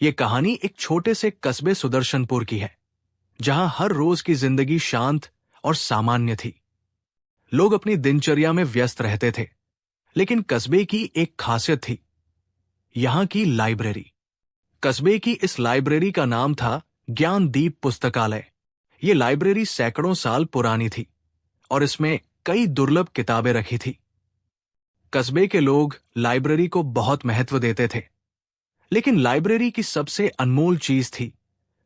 ये कहानी एक छोटे से कस्बे सुदर्शनपुर की है, जहां हर रोज की जिंदगी शांत और सामान्य थी। लोग अपनी दिनचर्या में व्यस्त रहते थे, लेकिन कस्बे की एक खासियत थी, यहां की लाइब्रेरी। कस्बे की इस लाइब्रेरी का नाम था ज्ञानदीप पुस्तकालय। ये लाइब्रेरी सैकड़ों साल पुरानी थी और इसमें कई दुर्लभ किताबें रखी थी। कस्बे के लोग लाइब्रेरी को बहुत महत्व देते थे, लेकिन लाइब्रेरी की सबसे अनमोल चीज थी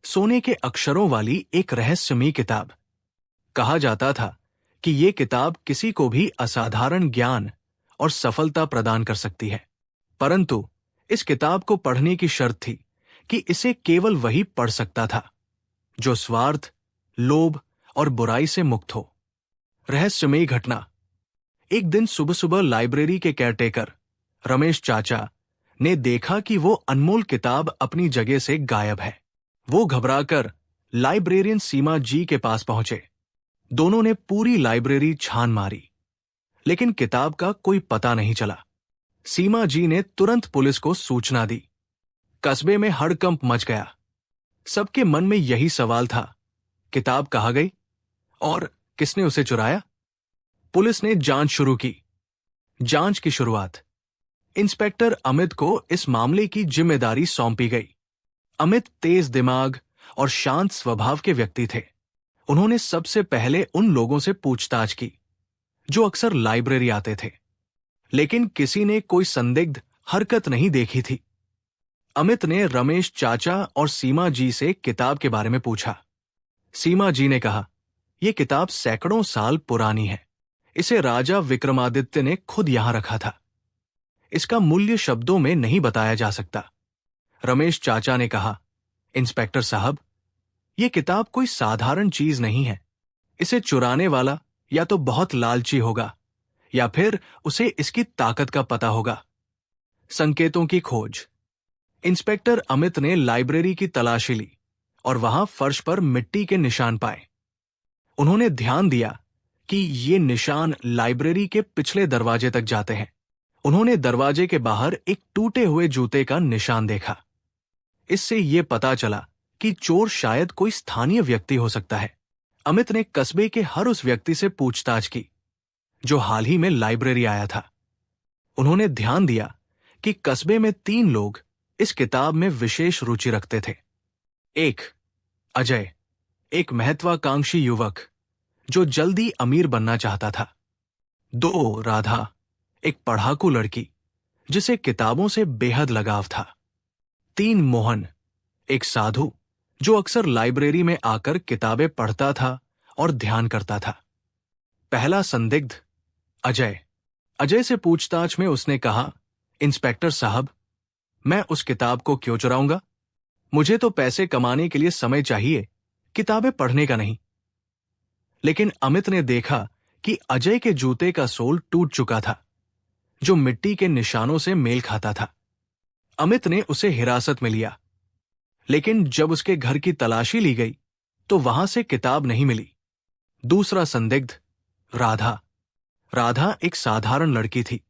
सोने के अक्षरों वाली एक रहस्यमयी किताब। कहा जाता था कि ये किताब किसी को भी असाधारण ज्ञान और सफलता प्रदान कर सकती है, परंतु इस किताब को पढ़ने की शर्त थी कि इसे केवल वही पढ़ सकता था जो स्वार्थ, लोभ और बुराई से मुक्त हो। रहस्यमयी घटना। एक दिन सुबह सुबह लाइब्रेरी के केयरटेकर रमेश चाचा ने देखा कि वो अनमोल किताब अपनी जगह से गायब है। वो घबराकर लाइब्रेरियन सीमा जी के पास पहुंचे। दोनों ने पूरी लाइब्रेरी छान मारी, लेकिन किताब का कोई पता नहीं चला। सीमा जी ने तुरंत पुलिस को सूचना दी। कस्बे में हड़कंप मच गया। सबके मन में यही सवाल था, किताब कहाँ गई और किसने उसे चुराया? पुलिस ने जांच शुरू की। जांच की शुरुआत। इंस्पेक्टर अमित को इस मामले की जिम्मेदारी सौंपी गई। अमित तेज दिमाग और शांत स्वभाव के व्यक्ति थे। उन्होंने सबसे पहले उन लोगों से पूछताछ की जो अक्सर लाइब्रेरी आते थे, लेकिन किसी ने कोई संदिग्ध हरकत नहीं देखी थी। अमित ने रमेश चाचा और सीमा जी से किताब के बारे में पूछा। सीमा जी ने कहा, यह किताब सैकड़ों साल पुरानी है। इसे राजा विक्रमादित्य ने खुद यहां रखा था। इसका मूल्य शब्दों में नहीं बताया जा सकता। रमेश चाचा ने कहा, इंस्पेक्टर साहब, यह किताब कोई साधारण चीज नहीं है। इसे चुराने वाला या तो बहुत लालची होगा या फिर उसे इसकी ताकत का पता होगा। संकेतों की खोज। इंस्पेक्टर अमित ने लाइब्रेरी की तलाशी ली और वहां फर्श पर मिट्टी के निशान पाए। उन्होंने ध्यान दिया कि ये निशान लाइब्रेरी के पिछले दरवाजे तक जाते हैं। उन्होंने दरवाजे के बाहर एक टूटे हुए जूते का निशान देखा। इससे यह पता चला कि चोर शायद कोई स्थानीय व्यक्ति हो सकता है। अमित ने कस्बे के हर उस व्यक्ति से पूछताछ की जो हाल ही में लाइब्रेरी आया था। उन्होंने ध्यान दिया कि कस्बे में 3 लोग इस किताब में विशेष रुचि रखते थे। 1. अजय, एक महत्वाकांक्षी युवक जो जल्दी अमीर बनना चाहता था। 2. राधा, एक पढ़ाकू लड़की जिसे किताबों से बेहद लगाव था। 3. मोहन, एक साधु जो अक्सर लाइब्रेरी में आकर किताबें पढ़ता था और ध्यान करता था। पहला संदिग्ध अजय। अजय से पूछताछ में उसने कहा, इंस्पेक्टर साहब, मैं उस किताब को क्यों चुराऊंगा? मुझे तो पैसे कमाने के लिए समय चाहिए, किताबें पढ़ने का नहीं। लेकिन अमित ने देखा कि अजय के जूते का सोल टूट चुका था, जो मिट्टी के निशानों से मेल खाता था। अमित ने उसे हिरासत में लिया, लेकिन जब उसके घर की तलाशी ली गई तो वहां से किताब नहीं मिली। दूसरा संदिग्ध राधा। राधा एक साधारण लड़की थी,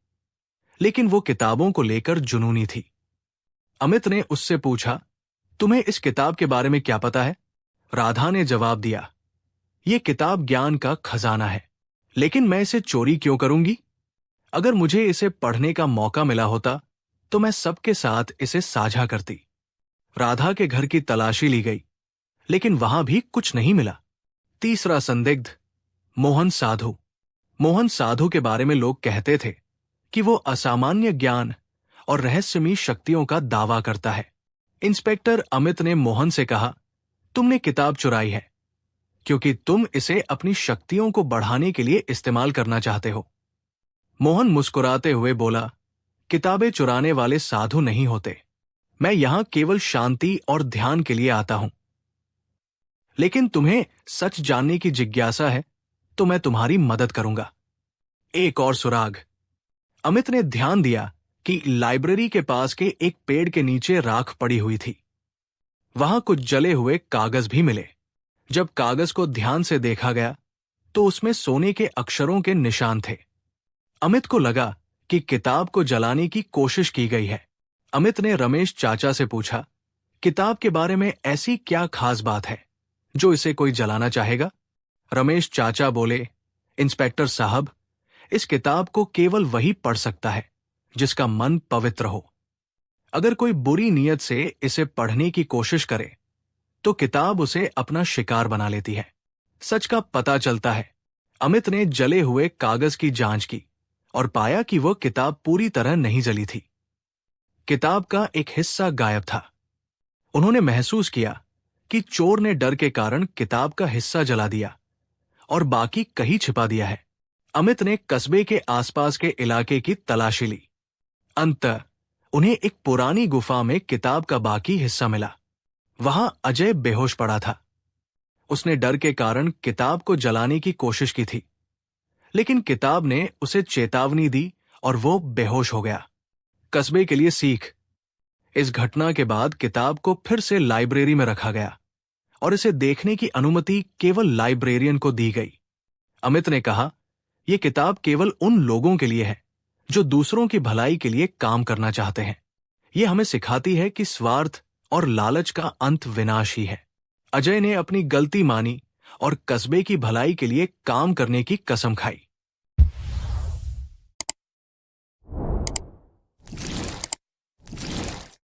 लेकिन वो किताबों को लेकर जुनूनी थी। अमित ने उससे पूछा, तुम्हें इस किताब के बारे में क्या पता है? राधा ने जवाब दिया, ये किताब ज्ञान का खजाना है, लेकिन मैं इसे चोरी क्यों करूंगी? अगर मुझे इसे पढ़ने का मौका मिला होता तो मैं सबके साथ इसे साझा करती। राधा के घर की तलाशी ली गई, लेकिन वहां भी कुछ नहीं मिला। तीसरा संदिग्ध मोहन साधु। मोहन साधु के बारे में लोग कहते थे कि वो असामान्य ज्ञान और रहस्यमयी शक्तियों का दावा करता है। इंस्पेक्टर अमित ने मोहन से कहा, तुमने किताब चुराई है क्योंकि तुम इसे अपनी शक्तियों को बढ़ाने के लिए इस्तेमाल करना चाहते हो। मोहन मुस्कुराते हुए बोला, किताबें चुराने वाले साधु नहीं होते। मैं यहां केवल शांति और ध्यान के लिए आता हूं। लेकिन तुम्हें सच जानने की जिज्ञासा है तो मैं तुम्हारी मदद करूंगा। एक और सुराग। अमित ने ध्यान दिया कि लाइब्रेरी के पास के एक पेड़ के नीचे राख पड़ी हुई थी। वहां कुछ जले हुए कागज भी मिले। जब कागज को ध्यान से देखा गया तो उसमें सोने के अक्षरों के निशान थे। अमित को लगा कि किताब को जलाने की कोशिश की गई है। अमित ने रमेश चाचा से पूछा, किताब के बारे में ऐसी क्या खास बात है जो इसे कोई जलाना चाहेगा? रमेश चाचा बोले, इंस्पेक्टर साहब, इस किताब को केवल वही पढ़ सकता है जिसका मन पवित्र हो। अगर कोई बुरी नीयत से इसे पढ़ने की कोशिश करे तो किताब उसे अपना शिकार बना लेती है। सच का पता चलता है। अमित ने जले हुए कागज की जांच की और पाया कि वह किताब पूरी तरह नहीं जली थी। किताब का एक हिस्सा गायब था। उन्होंने महसूस किया कि चोर ने डर के कारण किताब का हिस्सा जला दिया और बाकी कहीं छिपा दिया है। अमित ने कस्बे के आसपास के इलाके की तलाशी ली। अंततः उन्हें एक पुरानी गुफा में किताब का बाकी हिस्सा मिला। वहां अजय बेहोश पड़ा था। उसने डर के कारण किताब को जलाने की कोशिश की थी, लेकिन किताब ने उसे चेतावनी दी और वो बेहोश हो गया। कस्बे के लिए सीख। इस घटना के बाद किताब को फिर से लाइब्रेरी में रखा गया और इसे देखने की अनुमति केवल लाइब्रेरियन को दी गई। अमित ने कहा, यह किताब केवल उन लोगों के लिए है जो दूसरों की भलाई के लिए काम करना चाहते हैं। यह हमें सिखाती है कि स्वार्थ और लालच का अंत विनाश ही है। अजय ने अपनी गलती मानी और कस्बे की भलाई के लिए काम करने की कसम खाई।